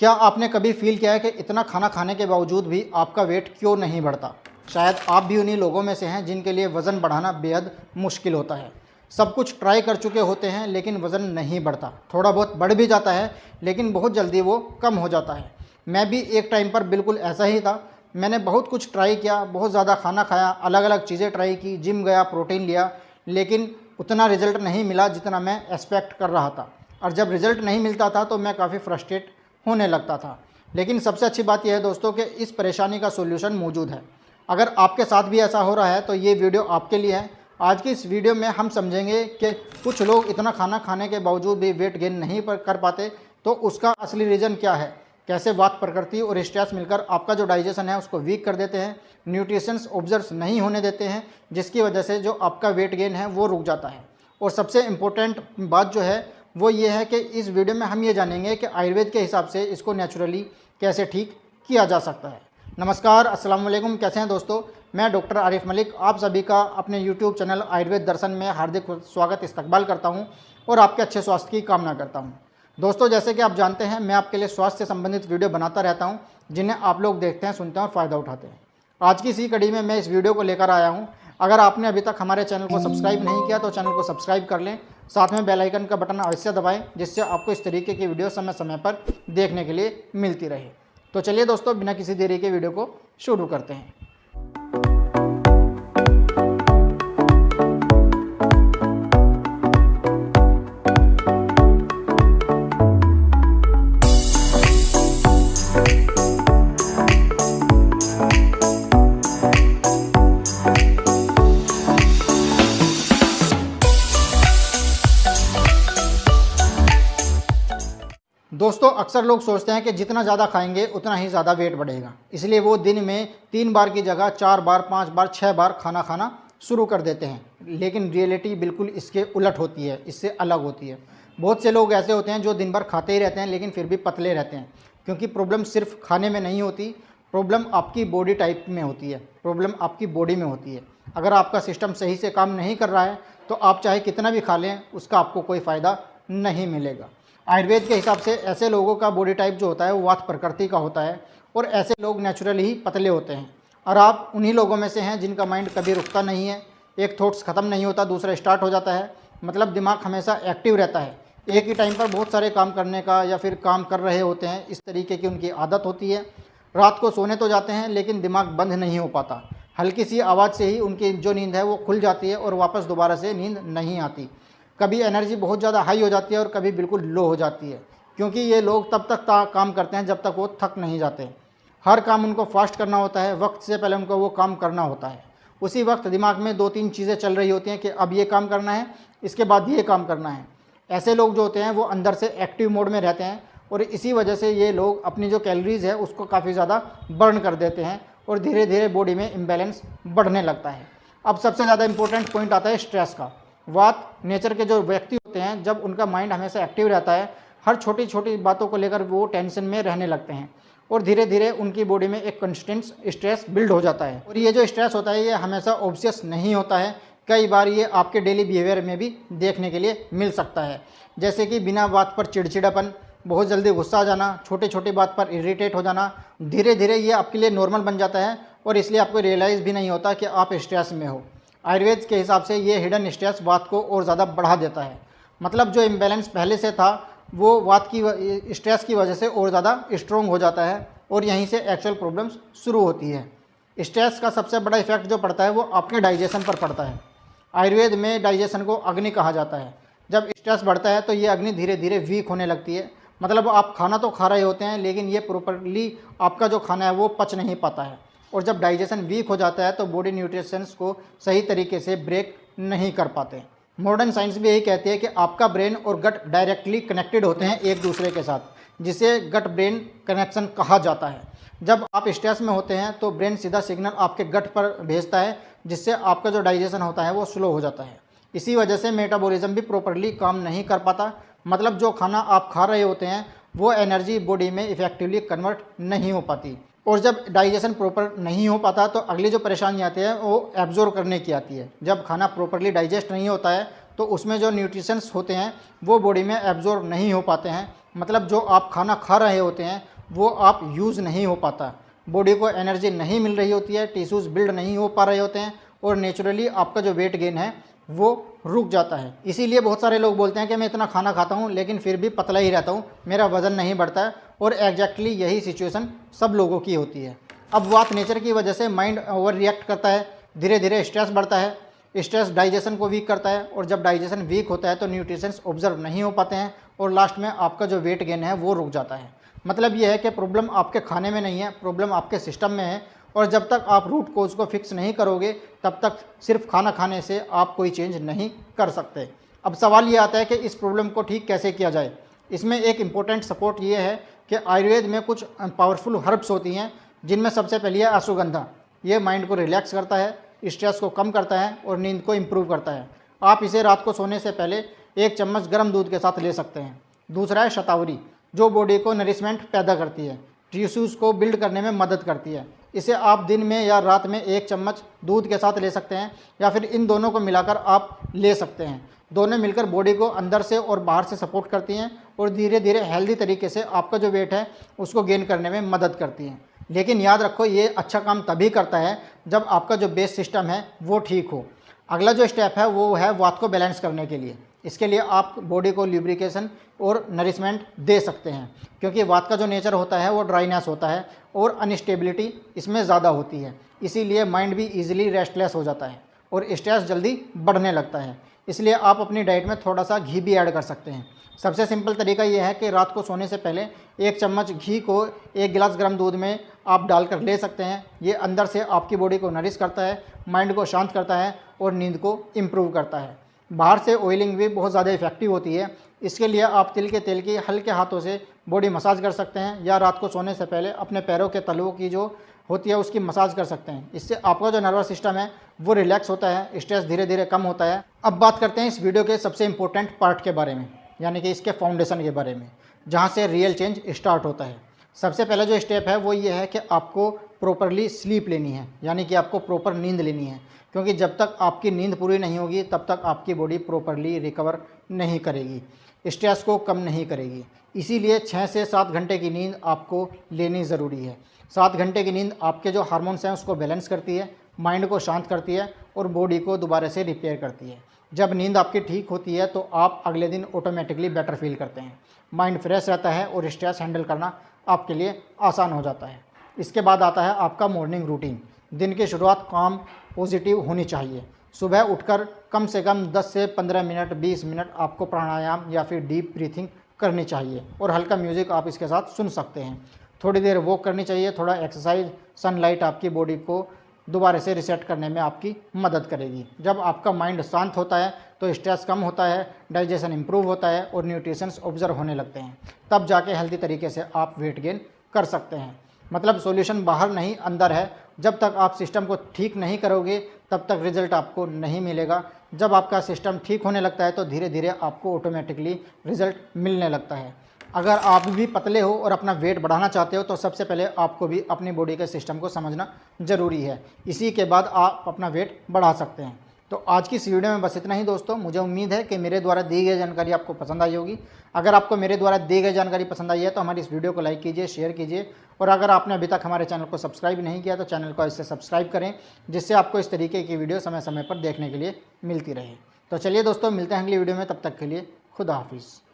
क्या आपने कभी फील किया है कि इतना खाना खाने के बावजूद भी आपका वेट क्यों नहीं बढ़ता? शायद आप भी उन्हीं लोगों में से हैं जिनके लिए वज़न बढ़ाना बेहद मुश्किल होता है। सब कुछ ट्राई कर चुके होते हैं लेकिन वज़न नहीं बढ़ता। थोड़ा बहुत बढ़ भी जाता है लेकिन बहुत जल्दी वो कम हो जाता है। मैं भी एक टाइम पर बिल्कुल ऐसा ही था। मैंने बहुत कुछ ट्राई किया, बहुत ज़्यादा खाना खाया, अलग अलग चीज़ें ट्राई की, जिम गया, प्रोटीन लिया, लेकिन उतना रिज़ल्ट नहीं मिला जितना मैं एक्सपेक्ट कर रहा था। और जब रिज़ल्ट नहीं मिलता था तो मैं काफ़ी फ्रस्ट्रेट होने लगता था। लेकिन सबसे अच्छी बात यह है दोस्तों कि इस परेशानी का सॉल्यूशन मौजूद है। अगर आपके साथ भी ऐसा हो रहा है तो ये वीडियो आपके लिए है। आज की इस वीडियो में हम समझेंगे कि कुछ लोग इतना खाना खाने के बावजूद भी वेट गेन नहीं कर पाते, तो उसका असली रीज़न क्या है, कैसे वात प्रकृति और स्ट्रेस मिलकर आपका जो डाइजेशन है उसको वीक कर देते हैं, न्यूट्रिशंस ऑब्जर्व नहीं होने देते हैं, जिसकी वजह से जो आपका वेट गेन है वो रुक जाता है। और सबसे इम्पोर्टेंट बात जो है वो ये है कि इस वीडियो में हम ये जानेंगे कि आयुर्वेद के हिसाब से इसको नेचुरली कैसे ठीक किया जा सकता है। नमस्कार, अस्सलाम वालेकुम। कैसे हैं दोस्तों? मैं डॉक्टर आरिफ मलिक आप सभी का अपने यूट्यूब चैनल आयुर्वेद दर्शन में हार्दिक स्वागत इस्तकबाल करता हूं और आपके अच्छे स्वास्थ्य की कामना करता हूं। दोस्तों, जैसे कि आप जानते हैं, मैं आपके लिए स्वास्थ्य से संबंधित वीडियो बनाता रहता हूं जिन्हें आप लोग देखते हैं, सुनते हैं और फ़ायदा उठाते हैं। आज की इसी कड़ी में मैं इस वीडियो को लेकर आया हूँ। अगर आपने अभी तक हमारे चैनल को सब्सक्राइब नहीं किया तो चैनल को सब्सक्राइब कर लें, साथ में बेल आइकन का बटन अवश्य दबाएं, जिससे आपको इस तरीके की वीडियो समय समय पर देखने के लिए मिलती रहे। तो चलिए दोस्तों, बिना किसी देरी के वीडियो को शुरू करते हैं। दोस्तों, अक्सर लोग सोचते हैं कि जितना ज़्यादा खाएंगे उतना ही ज़्यादा वेट बढ़ेगा, इसलिए वो दिन में 3 बार की जगह 4 बार, 5 बार, 6 बार खाना खाना शुरू कर देते हैं। लेकिन रियलिटी बिल्कुल इसके उलट होती है, इससे अलग होती है। बहुत से लोग ऐसे होते हैं जो दिन भर खाते ही रहते हैं लेकिन फिर भी पतले रहते हैं, क्योंकि प्रॉब्लम सिर्फ खाने में नहीं होती, प्रॉब्लम आपकी बॉडी टाइप में होती है, प्रॉब्लम आपकी बॉडी में होती है। अगर आपका सिस्टम सही से काम नहीं कर रहा है तो आप चाहे कितना भी खा लें, उसका आपको कोई फ़ायदा नहीं मिलेगा। आयुर्वेद के हिसाब से ऐसे लोगों का बॉडी टाइप जो होता है वो वात प्रकृति का होता है और ऐसे लोग नेचुरली ही पतले होते हैं। और आप उन्हीं लोगों में से हैं जिनका माइंड कभी रुकता नहीं है, एक थॉट्स ख़त्म नहीं होता, दूसरा स्टार्ट हो जाता है। मतलब दिमाग हमेशा एक्टिव रहता है, एक ही टाइम पर बहुत सारे काम करने का या फिर काम कर रहे होते हैं, इस तरीके की उनकी आदत होती है। रात को सोने तो जाते हैं लेकिन दिमाग बंद नहीं हो पाता, हल्की सी आवाज़ से ही उनकी जो नींद है वो खुल जाती है और वापस दोबारा से नींद नहीं आती। कभी एनर्जी बहुत ज़्यादा हाई हो जाती है और कभी बिल्कुल लो हो जाती है, क्योंकि ये लोग तब तक काम करते हैं जब तक वो थक नहीं जाते। हर काम उनको फास्ट करना होता है, वक्त से पहले उनको वो काम करना होता है। उसी वक्त दिमाग में 2-3 चीज़ें चल रही होती हैं कि अब ये काम करना है, इसके बाद ये काम करना है। ऐसे लोग जो होते हैं वो अंदर से एक्टिव मोड में रहते हैं और इसी वजह से ये लोग अपनी जो कैलोरीज़ है उसको काफ़ी ज़्यादा बर्न कर देते हैं और धीरे धीरे बॉडी में इम्बैलेंस बढ़ने लगता है। अब सबसे ज़्यादा इंपॉर्टेंट पॉइंट आता है स्ट्रेस का। वात नेचर के जो व्यक्ति होते हैं, जब उनका माइंड हमेशा एक्टिव रहता है, हर छोटी छोटी बातों को लेकर वो टेंशन में रहने लगते हैं और धीरे धीरे उनकी बॉडी में एक कंस्टेंट स्ट्रेस बिल्ड हो जाता है। और ये जो स्ट्रेस होता है ये हमेशा ऑब्वियस नहीं होता है, कई बार ये आपके डेली बिहेवियर में भी देखने के लिए मिल सकता है। जैसे कि बिना बात पर चिड़चिड़ापन, बहुत जल्दी गुस्सा आ जाना, छोटी छोटी बात पर इरिटेट हो जाना, धीरे धीरे ये आपके लिए नॉर्मल बन जाता है और इसलिए आपको रियलाइज़ भी नहीं होता कि आप स्ट्रेस में हो। आयुर्वेद के हिसाब से ये हिडन स्ट्रेस वात को और ज़्यादा बढ़ा देता है। मतलब जो इम्बैलेंस पहले से था वो वात की स्ट्रेस की वजह से और ज़्यादा स्ट्रॉन्ग हो जाता है और यहीं से एक्चुअल प्रॉब्लम्स शुरू होती है। स्ट्रेस का सबसे बड़ा इफेक्ट जो पड़ता है वो आपके डाइजेशन पर पड़ता है। आयुर्वेद में डाइजेशन को अग्नि कहा जाता है। जब स्ट्रेस बढ़ता है तो ये अग्नि धीरे धीरे वीक होने लगती है। मतलब आप खाना तो खा रहे होते हैं लेकिन ये प्रॉपरली आपका जो खाना है वो पच नहीं पाता है और जब डाइजेशन वीक हो जाता है तो बॉडी न्यूट्रिशंस को सही तरीके से ब्रेक नहीं कर पाते। मॉडर्न साइंस भी यही कहती है कि आपका ब्रेन और गट डायरेक्टली कनेक्टेड होते हैं एक दूसरे के साथ, जिसे गट ब्रेन कनेक्शन कहा जाता है। जब आप स्ट्रेस में होते हैं तो ब्रेन सीधा सिग्नल आपके गट पर भेजता है, जिससे आपका जो डाइजेशन होता है वो स्लो हो जाता है। इसी वजह से मेटाबॉलिज्म भी प्रॉपरली काम नहीं कर पाता। मतलब जो खाना आप खा रहे होते हैं वो एनर्जी बॉडी में इफेक्टिवली कन्वर्ट नहीं हो पाती और जब डाइजेशन प्रॉपर नहीं हो पाता तो अगली जो परेशानी आती है वो एब्जॉर्ब करने की आती है। जब खाना प्रॉपरली डाइजेस्ट नहीं होता है तो उसमें जो न्यूट्रिशंस होते हैं वो बॉडी में एब्जॉर्ब नहीं हो पाते हैं मतलब जो आप खाना खा रहे होते हैं वो आप यूज़ नहीं हो पाता, बॉडी को एनर्जी नहीं मिल रही होती है, टिश्यूज़ बिल्ड नहीं हो पा रहे होते हैं और नेचुरली आपका जो वेट गेन है वो रुक जाता है। इसीलिए बहुत सारे लोग बोलते हैं कि मैं इतना खाना खाता हूँ लेकिन फिर भी पतला ही रहता हूँ, मेरा वज़न नहीं बढ़ता है, और एग्जैक्टली यही सिचुएशन सब लोगों की होती है। अब बात नेचर की वजह से माइंड ओवर रिएक्ट करता है, धीरे धीरे स्ट्रेस बढ़ता है, स्ट्रेस डाइजेशन को वीक करता है, और जब डाइजेशन वीक होता है तो न्यूट्रिशंस ऑब्जर्व नहीं हो पाते हैं और लास्ट में आपका जो वेट गेन है वो रुक जाता है। मतलब ये है कि प्रॉब्लम आपके खाने में नहीं है, प्रॉब्लम आपके सिस्टम में है, और जब तक आप रूट कोज को फिक्स नहीं करोगे तब तक सिर्फ खाना खाने से आप कोई चेंज नहीं कर सकते। अब सवाल ये आता है कि इस प्रॉब्लम को ठीक कैसे किया जाए। इसमें एक इम्पोर्टेंट सपोर्ट ये है कि आयुर्वेद में कुछ पावरफुल हर्ब्स होती हैं, जिनमें सबसे पहली है अश्वगंधा। ये माइंड को रिलैक्स करता है, स्ट्रेस को कम करता है और नींद को इम्प्रूव करता है। आप इसे रात को सोने से पहले 1 चम्मच गर्म दूध के साथ ले सकते हैं। दूसरा है शतावरी, जो बॉडी को नरिशमेंट पैदा करती है, टिश्यूज़ को बिल्ड करने में मदद करती है। इसे आप दिन में या रात में 1 चम्मच दूध के साथ ले सकते हैं, या फिर इन दोनों को मिलाकर आप ले सकते हैं। दोनों मिलकर बॉडी को अंदर से और बाहर से सपोर्ट करती हैं और धीरे धीरे हेल्दी तरीके से आपका जो वेट है उसको गेन करने में मदद करती हैं। लेकिन याद रखो, ये अच्छा काम तभी करता है जब आपका जो बेस सिस्टम है वो ठीक हो। अगला जो स्टेप है वो है वात को बैलेंस करने के लिए। इसके लिए आप बॉडी को ल्यूब्रिकेशन और नरिशमेंट दे सकते हैं, क्योंकि वात का जो नेचर होता है वो ड्राइनेस होता है और अनस्टेबिलिटी इसमें ज़्यादा होती है। इसीलिए माइंड भी ईजिली रेस्टलेस हो जाता है और स्ट्रेस जल्दी बढ़ने लगता है। इसलिए आप अपनी डाइट में थोड़ा सा घी भी ऐड कर सकते हैं। सबसे सिंपल तरीका यह है कि रात को सोने से पहले 1 चम्मच घी को 1 गिलास गर्म दूध में आप डालकर ले सकते हैं। ये अंदर से आपकी बॉडी को नरिश करता है, माइंड को शांत करता है और नींद को इम्प्रूव करता है। बाहर से ऑयलिंग भी बहुत ज़्यादा इफेक्टिव होती है। इसके लिए आप तिल के तेल की हल्के हाथों से बॉडी मसाज कर सकते हैं, या रात को सोने से पहले अपने पैरों के तलवों की जो होती है उसकी मसाज कर सकते हैं। इससे आपका जो नर्वस सिस्टम है वो रिलैक्स होता है, स्ट्रेस धीरे धीरे कम होता है। अब बात करते हैं इस वीडियो के सबसे इम्पोर्टेंट पार्ट के बारे में, यानी कि इसके फाउंडेशन के बारे में, जहाँ से रियल चेंज स्टार्ट होता है। सबसे पहला जो स्टेप है वो ये है कि आपको प्रॉपरली स्लीप लेनी है, यानी कि आपको प्रॉपर नींद लेनी है, क्योंकि जब तक आपकी नींद पूरी नहीं होगी तब तक आपकी बॉडी प्रॉपरली रिकवर नहीं करेगी, स्ट्रेस को कम नहीं करेगी। इसीलिए 6 से 7 घंटे की नींद आपको लेनी ज़रूरी है। 7 घंटे की नींद आपके जो हार्मोन्स हैं उसको बैलेंस करती है, माइंड को शांत करती है और बॉडी को दोबारा से रिपेयर करती है। जब नींद आपकी ठीक होती है तो आप अगले दिन ऑटोमेटिकली बेटर फील करते हैं, माइंड फ्रेश रहता है और स्ट्रेस हैंडल करना आपके लिए आसान हो जाता है। इसके बाद आता है आपका मॉर्निंग रूटीन। दिन की शुरुआत काम पॉजिटिव होनी चाहिए। सुबह उठकर कम से कम 10 से 15 मिनट 20 मिनट आपको प्राणायाम या फिर डीप ब्रीथिंग करनी चाहिए, और हल्का म्यूज़िक आप इसके साथ सुन सकते हैं। थोड़ी देर वॉक करनी चाहिए, थोड़ा एक्सरसाइज, सनलाइट आपकी बॉडी को दोबारा से रिसेट करने में आपकी मदद करेगी। जब आपका माइंड शांत होता है तो स्ट्रेस कम होता है, डाइजेशन इंप्रूव होता है और न्यूट्रिशंस ऑब्जर्व होने लगते हैं। तब जाके हेल्दी तरीके से आप वेट गेन कर सकते हैं। मतलब सॉल्यूशन बाहर नहीं अंदर है। जब तक आप सिस्टम को ठीक नहीं करोगे तब तक रिजल्ट आपको नहीं मिलेगा। जब आपका सिस्टम ठीक होने लगता है तो धीरे धीरे आपको ऑटोमेटिकली रिजल्ट मिलने लगता है। अगर आप भी पतले हो और अपना वेट बढ़ाना चाहते हो तो सबसे पहले आपको भी अपनी बॉडी के सिस्टम को समझना ज़रूरी है। इसी के बाद आप अपना वेट बढ़ा सकते हैं। तो आज की इस वीडियो में बस इतना ही दोस्तों। मुझे उम्मीद है कि मेरे द्वारा दी गई जानकारी आपको पसंद आई होगी। अगर आपको मेरे द्वारा दी गई जानकारी पसंद आई है तो हमारी इस वीडियो को लाइक कीजिए, शेयर कीजिए, और अगर आपने अभी तक हमारे चैनल को सब्सक्राइब नहीं किया तो चैनल को इससे सब्सक्राइब करें, जिससे आपको इस तरीके की वीडियो समय समय पर देखने के लिए मिलती रहे। तो चलिए दोस्तों, मिलते हैं अगली वीडियो में। तब तक के लिए खुदा हाफिज़।